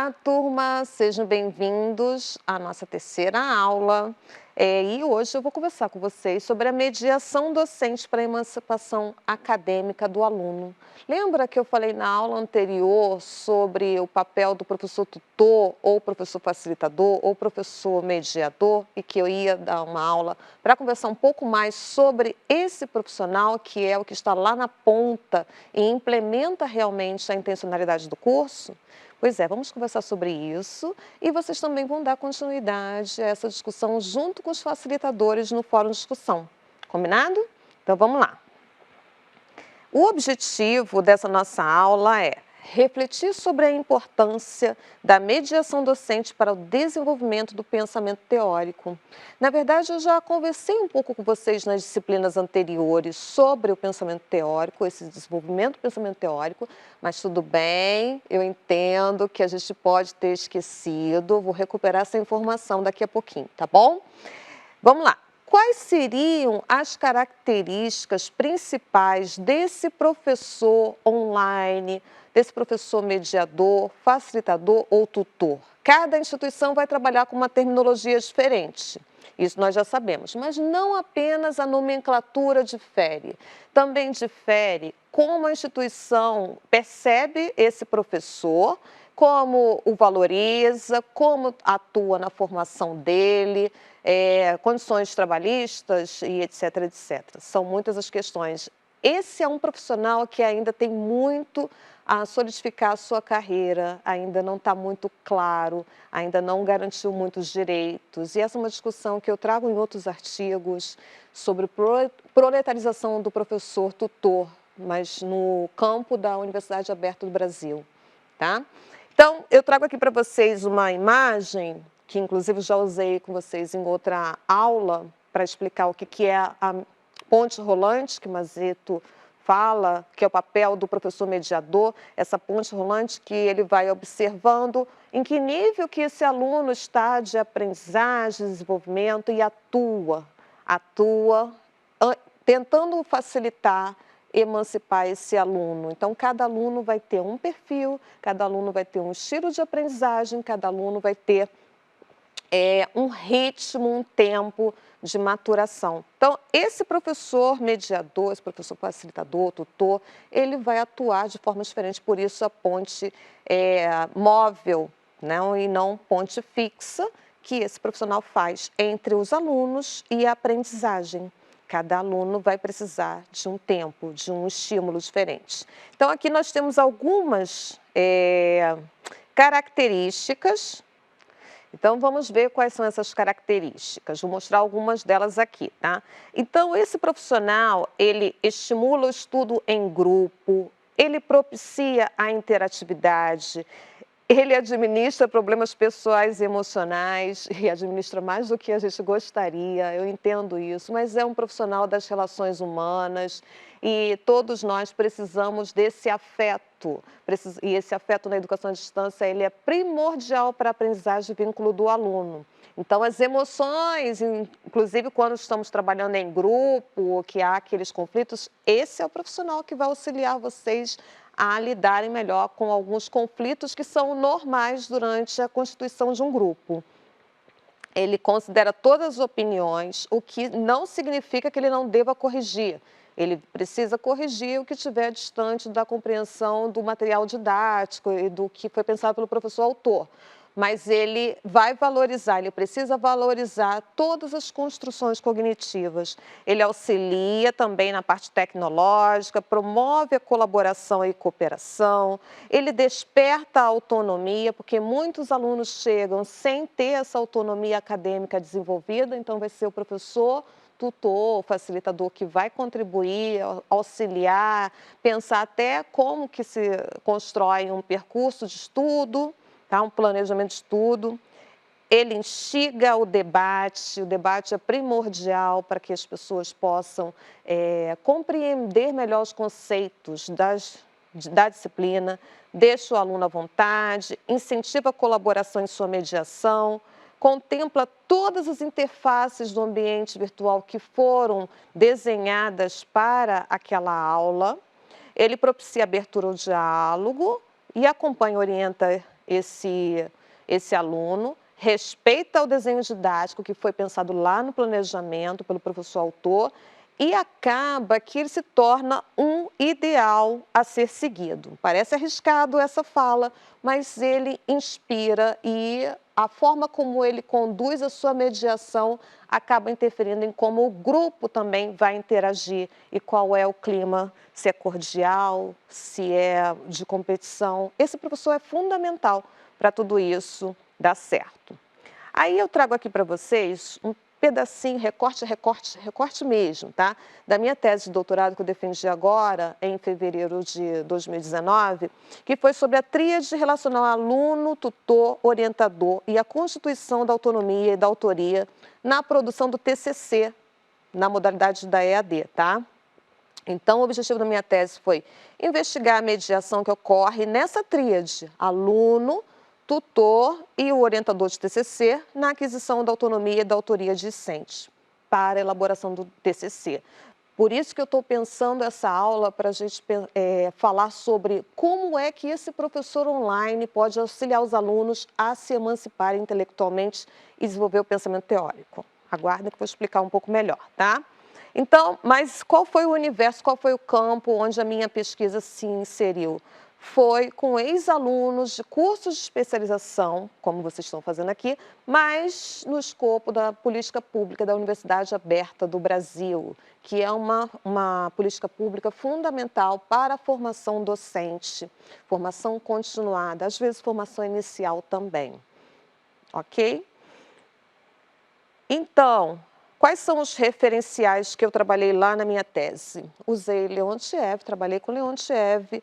Olá, turma, sejam bem-vindos à nossa terceira aula. E hoje eu vou conversar com vocês sobre a mediação docente para a emancipação acadêmica do aluno. Lembra que eu falei na aula anterior sobre o papel do professor tutor, ou professor facilitador, ou professor mediador, e que eu ia dar uma aula para conversar um pouco mais sobre esse profissional, que é o que está lá na ponta e implementa realmente a intencionalidade do curso? Pois é, vamos conversar sobre isso e vocês também vão dar continuidade a essa discussão junto com os facilitadores no fórum de discussão. Combinado? Então vamos lá. O objetivo dessa nossa aula é refletir sobre a importância da mediação docente para o desenvolvimento do pensamento teórico. Na verdade, eu já conversei um pouco com vocês nas disciplinas anteriores sobre o pensamento teórico, esse desenvolvimento do pensamento teórico, mas tudo bem, eu entendo que a gente pode ter esquecido, vou recuperar essa informação daqui a pouquinho, tá bom? Vamos lá. Quais seriam as características principais desse professor online, desse professor mediador, facilitador ou tutor? Cada instituição vai trabalhar com uma terminologia diferente, isso nós já sabemos, mas não apenas a nomenclatura difere, também difere como a instituição percebe esse professor, como o valoriza, como atua na formação dele, condições trabalhistas e etc, etc. São muitas as questões. Esse é um profissional que ainda tem muito a solidificar a sua carreira, ainda não está muito claro, ainda não garantiu muitos direitos. E essa é uma discussão que eu trago em outros artigos sobre proletarização do professor tutor, mas no campo da Universidade Aberta do Brasil, tá? Então, eu trago aqui para vocês uma imagem, que inclusive já usei com vocês em outra aula, para explicar o que é a ponte rolante, que Mazeto fala, que é o papel do professor mediador, essa ponte rolante que ele vai observando em que nível que esse aluno está de aprendizagem, desenvolvimento e atua tentando facilitar, emancipar esse aluno. Então, cada aluno vai ter um perfil, cada aluno vai ter um estilo de aprendizagem, cada aluno vai ter um ritmo, um tempo de maturação. Então, esse professor mediador, esse professor facilitador, tutor, ele vai atuar de forma diferente, por isso a ponte móvel, né, e não ponte fixa, que esse profissional faz entre os alunos e a aprendizagem. Cada aluno vai precisar de um tempo, de um estímulo diferente. Então, aqui nós temos algumas características. Então, vamos ver quais são essas características. Vou mostrar algumas delas aqui, tá? Então, esse profissional, ele estimula o estudo em grupo, ele propicia a interatividade, ele administra problemas pessoais e emocionais, e administra mais do que a gente gostaria, eu entendo isso, mas é um profissional das relações humanas e todos nós precisamos desse afeto. E esse afeto na educação à distância, ele é primordial para a aprendizagem e vínculo do aluno. Então, as emoções, inclusive quando estamos trabalhando em grupo, que há aqueles conflitos, esse é o profissional que vai auxiliar vocês a lidarem melhor com alguns conflitos que são normais durante a constituição de um grupo. Ele considera todas as opiniões, o que não significa que ele não deva corrigir. Ele precisa corrigir o que estiver distante da compreensão do material didático e do que foi pensado pelo professor autor. Mas ele vai valorizar, ele precisa valorizar todas as construções cognitivas. Ele auxilia também na parte tecnológica, promove a colaboração e cooperação, ele desperta a autonomia, porque muitos alunos chegam sem ter essa autonomia acadêmica desenvolvida, então vai ser o professor, tutor, facilitador que vai contribuir, auxiliar, pensar até como que se constrói um percurso de estudo, tá? Um planejamento de estudo. Ele instiga o debate é primordial para que as pessoas possam compreender melhor os conceitos da disciplina, deixa o aluno à vontade, incentiva a colaboração em sua mediação, contempla todas as interfaces do ambiente virtual que foram desenhadas para aquela aula, ele propicia a abertura ao diálogo e acompanha, orienta esse aluno, respeita o desenho didático que foi pensado lá no planejamento pelo professor autor e acaba que ele se torna um ideal a ser seguido. Parece arriscado essa fala, mas ele inspira e a forma como ele conduz a sua mediação acaba interferindo em como o grupo também vai interagir e qual é o clima, se é cordial, se é de competição. Esse professor é fundamental para tudo isso dar certo. Aí eu trago aqui para vocês um pedacinho, recorte mesmo, tá? Da minha tese de doutorado que eu defendi agora, em fevereiro de 2019, que foi sobre a tríade relacional aluno, tutor, orientador e a constituição da autonomia e da autoria na produção do TCC, na modalidade da EAD, tá? Então, o objetivo da minha tese foi investigar a mediação que ocorre nessa tríade, aluno, tutor e o orientador de TCC na aquisição da autonomia e da autoria discente para a elaboração do TCC. Por isso que eu estou pensando essa aula para a gente falar sobre como é que esse professor online pode auxiliar os alunos a se emanciparem intelectualmente e desenvolver o pensamento teórico. Aguardem que eu vou explicar um pouco melhor, tá? Então, mas qual foi o universo, qual foi o campo onde a minha pesquisa se inseriu? Foi com ex-alunos de cursos de especialização, como vocês estão fazendo aqui, mas no escopo da política pública da Universidade Aberta do Brasil, que é uma política pública fundamental para a formação docente, formação continuada, às vezes formação inicial também, ok? Então, quais são os referenciais que eu trabalhei lá na minha tese? Usei Leontiev, trabalhei com Leontiev,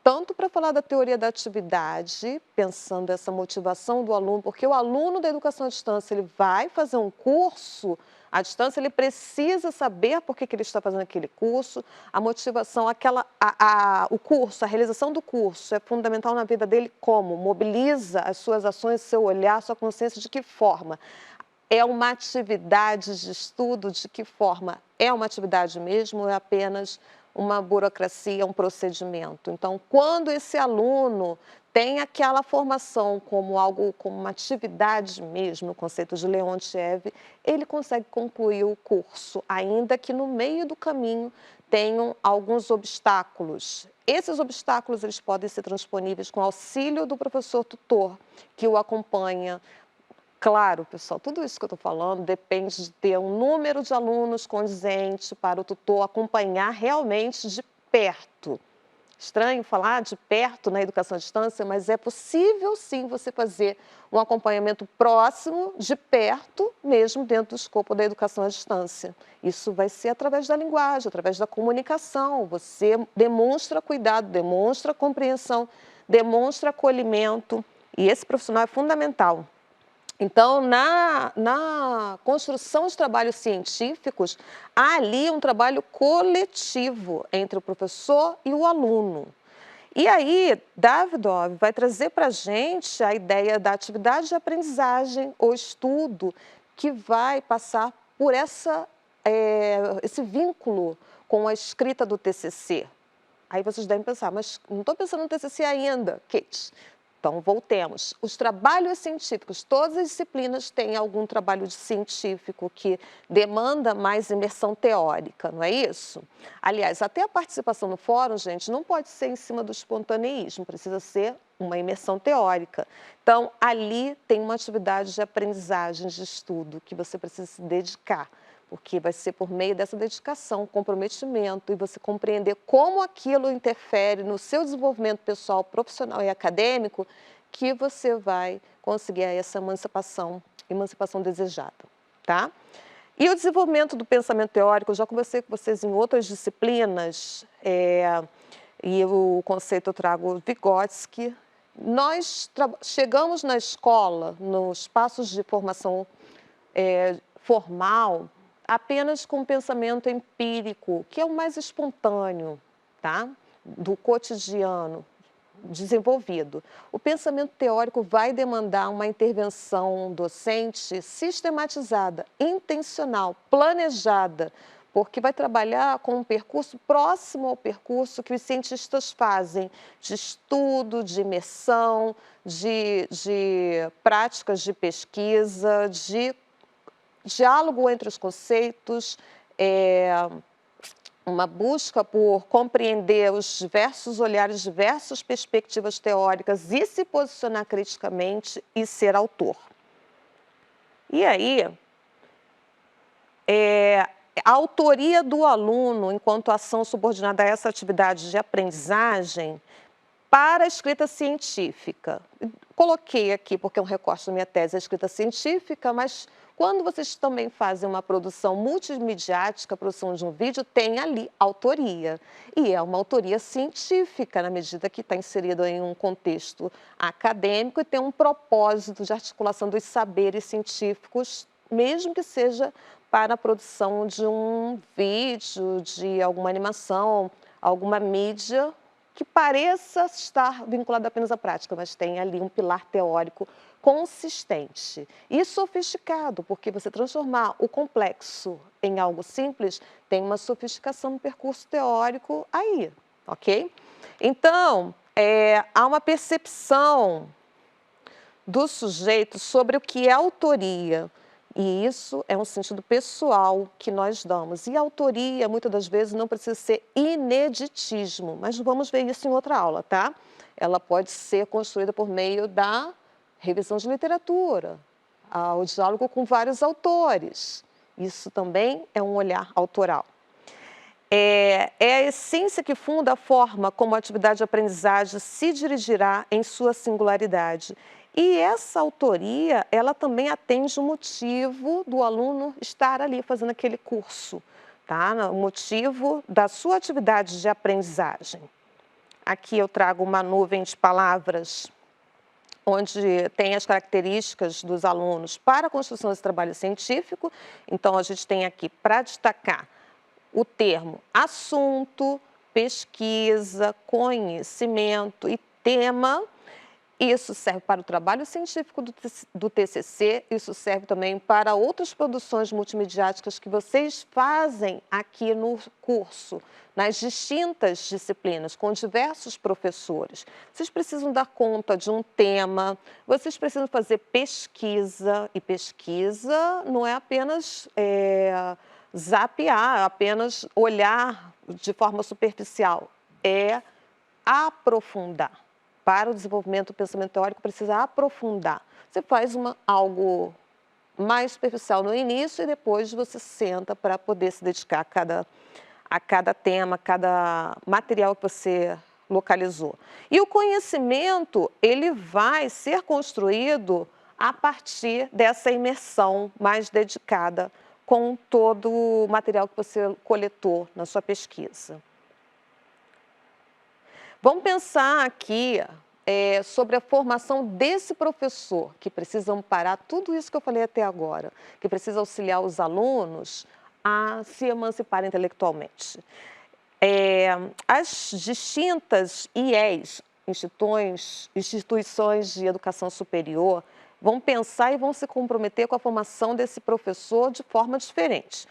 tanto para falar da teoria da atividade, pensando essa motivação do aluno, porque o aluno da educação à distância, ele vai fazer um curso à distância, ele precisa saber por que ele está fazendo aquele curso, a motivação, o curso, a realização do curso é fundamental na vida dele como? Mobiliza as suas ações, seu olhar, sua consciência, de que forma? É uma atividade de estudo, de que forma? É uma atividade mesmo ou é apenas uma burocracia, um procedimento? Então, quando esse aluno tem aquela formação como algo, como uma atividade mesmo, no conceito de Leontiev, ele consegue concluir o curso, ainda que no meio do caminho tenham alguns obstáculos. Esses obstáculos eles podem ser transponíveis com auxílio do professor tutor, que o acompanha. Claro, pessoal, tudo isso que eu estou falando depende de ter um número de alunos condizente para o tutor acompanhar realmente de perto. Estranho falar de perto na educação à distância, mas é possível sim você fazer um acompanhamento próximo, de perto, mesmo dentro do escopo da educação à distância. Isso vai ser através da linguagem, através da comunicação. Você demonstra cuidado, demonstra compreensão, demonstra acolhimento, e esse profissional é fundamental. Então, na construção de trabalhos científicos, há ali um trabalho coletivo entre o professor e o aluno. E aí, Davidov vai trazer para a gente a ideia da atividade de aprendizagem ou estudo que vai passar por esse vínculo com a escrita do TCC. Aí vocês devem pensar, mas não estou pensando no TCC ainda, Kate. Então, voltemos. Os trabalhos científicos, todas as disciplinas têm algum trabalho científico que demanda mais imersão teórica, não é isso? Aliás, até a participação no fórum, gente, não pode ser em cima do espontaneísmo, precisa ser uma imersão teórica. Então, ali tem uma atividade de aprendizagem, de estudo, que você precisa se dedicar, porque vai ser por meio dessa dedicação, comprometimento e você compreender como aquilo interfere no seu desenvolvimento pessoal, profissional e acadêmico, que você vai conseguir essa emancipação desejada, tá? E o desenvolvimento do pensamento teórico, eu já conversei com vocês em outras disciplinas, e o conceito eu trago Vygotsky. Nós chegamos na escola, nos passos de formação formal, apenas com pensamento empírico, que é o mais espontâneo, tá? Do cotidiano desenvolvido. O pensamento teórico vai demandar uma intervenção docente sistematizada, intencional, planejada, porque vai trabalhar com um percurso próximo ao percurso que os cientistas fazem, de estudo, de imersão, de práticas de pesquisa, de diálogo entre os conceitos, uma busca por compreender os diversos olhares, diversas perspectivas teóricas e se posicionar criticamente e ser autor. E aí, a autoria do aluno, enquanto ação subordinada a essa atividade de aprendizagem, para a escrita científica. Coloquei aqui, porque é um recorte da minha tese, a escrita científica, mas quando vocês também fazem uma produção multimediática, a produção de um vídeo, tem ali autoria. E é uma autoria científica, na medida que está inserida em um contexto acadêmico e tem um propósito de articulação dos saberes científicos, mesmo que seja para a produção de um vídeo, de alguma animação, alguma mídia que pareça estar vinculada apenas à prática, mas tem ali um pilar teórico consistente e sofisticado, porque você transformar o complexo em algo simples tem uma sofisticação no percurso teórico aí, ok? Então, há uma percepção do sujeito sobre o que é autoria, e isso é um sentido pessoal que nós damos. E a autoria, muitas das vezes, não precisa ser ineditismo, mas vamos ver isso em outra aula, tá? Ela pode ser construída por meio da revisão de literatura, o diálogo com vários autores. Isso também é um olhar autoral. É a essência que funda a forma como a atividade de aprendizagem se dirigirá em sua singularidade. E essa autoria, ela também atende o motivo do aluno estar ali fazendo aquele curso, tá? O motivo da sua atividade de aprendizagem. Aqui eu trago uma nuvem de palavras, onde tem as características dos alunos para a construção desse trabalho científico. Então, a gente tem aqui, para destacar, o termo assunto, pesquisa, conhecimento e tema. Isso serve para o trabalho científico do TCC, isso serve também para outras produções multimediáticas que vocês fazem aqui no curso, nas distintas disciplinas, com diversos professores. Vocês precisam dar conta de um tema, vocês precisam fazer pesquisa, e pesquisa não é apenas zapear, apenas olhar de forma superficial, é aprofundar. Para o desenvolvimento do pensamento teórico, precisa aprofundar. Você faz algo mais superficial no início e depois você senta para poder se dedicar a cada tema, a cada material que você localizou. E o conhecimento, ele vai ser construído a partir dessa imersão mais dedicada com todo o material que você coletou na sua pesquisa. Vamos pensar aqui sobre a formação desse professor, que precisa amparar tudo isso que eu falei até agora, que precisa auxiliar os alunos a se emanciparem intelectualmente. As distintas IES, instituições de educação superior, vão pensar e vão se comprometer com a formação desse professor de forma diferente.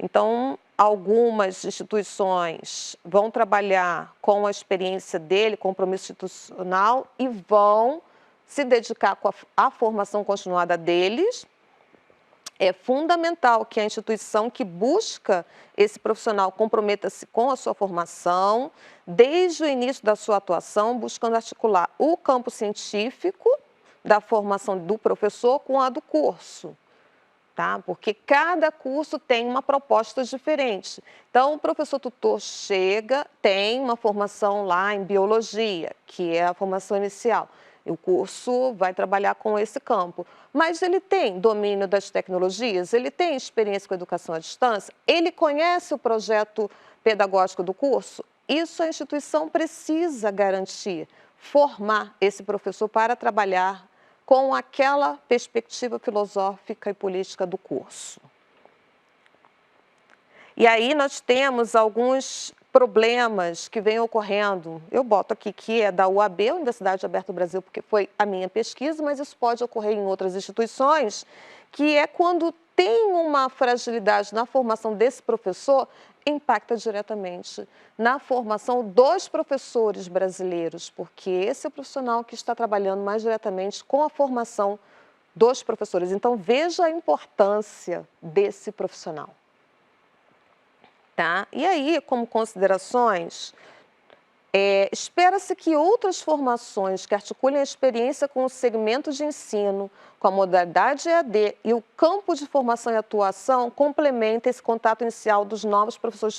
Então, algumas instituições vão trabalhar com a experiência dele, compromisso institucional, e vão se dedicar à formação continuada deles. É fundamental que a instituição que busca esse profissional comprometa-se com a sua formação, desde o início da sua atuação, buscando articular o campo científico da formação do professor com a do curso. Tá? Porque cada curso tem uma proposta diferente. Então, o professor tutor chega, tem uma formação lá em biologia, que é a formação inicial. E o curso vai trabalhar com esse campo. Mas ele tem domínio das tecnologias, ele tem experiência com educação à distância, ele conhece o projeto pedagógico do curso. Isso a instituição precisa garantir, formar esse professor para trabalhar com aquela perspectiva filosófica e política do curso. E aí nós temos alguns problemas que vêm ocorrendo. Eu boto aqui que é da UAB, Universidade Aberta do Brasil, porque foi a minha pesquisa, mas isso pode ocorrer em outras instituições, que é quando tem uma fragilidade na formação desse professor, impacta diretamente na formação dos professores brasileiros, porque esse é o profissional que está trabalhando mais diretamente com a formação dos professores. Então, veja a importância desse profissional. Tá? E aí, como considerações, espera-se que outras formações que articulem a experiência com o segmento de ensino, com a modalidade EAD e o campo de formação e atuação complementem esse contato inicial dos novos professores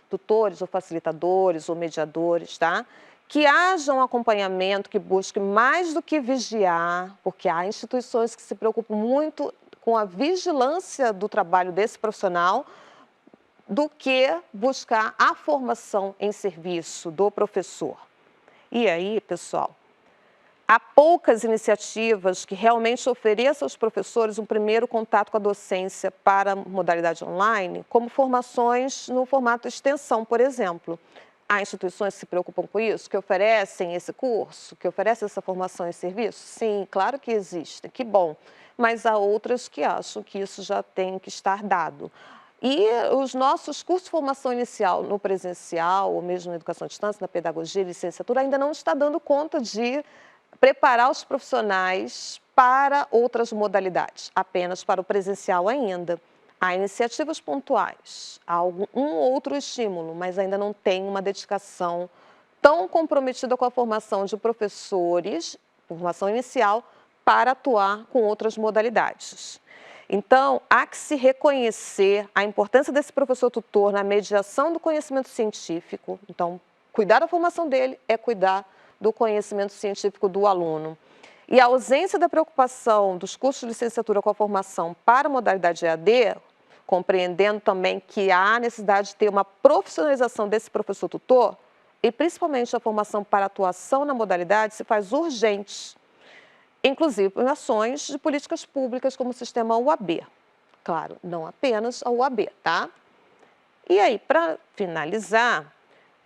tutores ou facilitadores ou mediadores, tá? Que haja um acompanhamento que busque mais do que vigiar, porque há instituições que se preocupam muito com a vigilância do trabalho desse profissional, do que buscar a formação em serviço do professor. E aí, pessoal, há poucas iniciativas que realmente ofereçam aos professores um primeiro contato com a docência para a modalidade online, como formações no formato extensão, por exemplo. Há instituições que se preocupam com isso, que oferecem esse curso, que oferecem essa formação em serviço? Sim, claro que existem, que bom. Mas há outras que acham que isso já tem que estar dado. E os nossos cursos de formação inicial no presencial, ou mesmo na educação à distância, na pedagogia e licenciatura, ainda não está dando conta de preparar os profissionais para outras modalidades, apenas para o presencial ainda. Há iniciativas pontuais, há um outro estímulo, mas ainda não tem uma dedicação tão comprometida com a formação de professores, formação inicial, para atuar com outras modalidades. Então, há que se reconhecer a importância desse professor tutor na mediação do conhecimento científico. Então, cuidar da formação dele é cuidar do conhecimento científico do aluno. E a ausência da preocupação dos cursos de licenciatura com a formação para a modalidade EAD, compreendendo também que há necessidade de ter uma profissionalização desse professor tutor, e principalmente a formação para atuação na modalidade, se faz urgente, inclusive em ações de políticas públicas como o sistema UAB. Claro, não apenas a UAB, tá? E aí, para finalizar,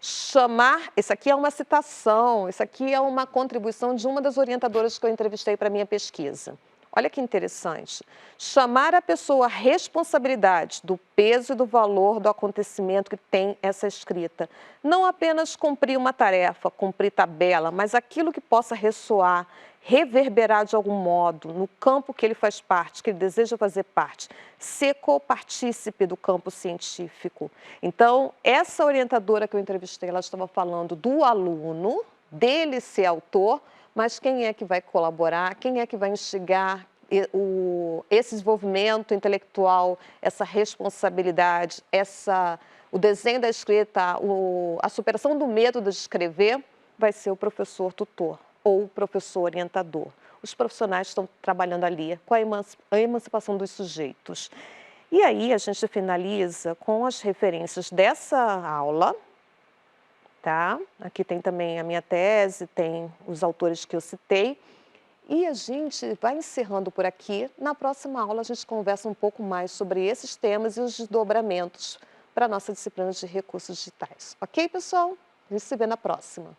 isso aqui é uma citação, isso aqui é uma contribuição de uma das orientadoras que eu entrevistei para a minha pesquisa. Olha que interessante. Chamar a pessoa à responsabilidade do peso e do valor do acontecimento que tem essa escrita. Não apenas cumprir uma tarefa, cumprir tabela, mas aquilo que possa ressoar, reverberar de algum modo no campo que ele faz parte, que ele deseja fazer parte, ser copartícipe do campo científico. Então, essa orientadora que eu entrevistei, ela estava falando do aluno, dele ser autor, mas quem é que vai colaborar, quem é que vai instigar esse desenvolvimento intelectual, essa responsabilidade, o desenho da escrita, a superação do medo de escrever, vai ser o professor tutor ou o professor orientador. Os profissionais estão trabalhando ali com a emancipação dos sujeitos. E aí a gente finaliza com as referências dessa aula, tá? Aqui tem também a minha tese, tem os autores que eu citei. E a gente vai encerrando por aqui. Na próxima aula a gente conversa um pouco mais sobre esses temas e os desdobramentos para a nossa disciplina de recursos digitais. Ok, pessoal? A gente se vê na próxima.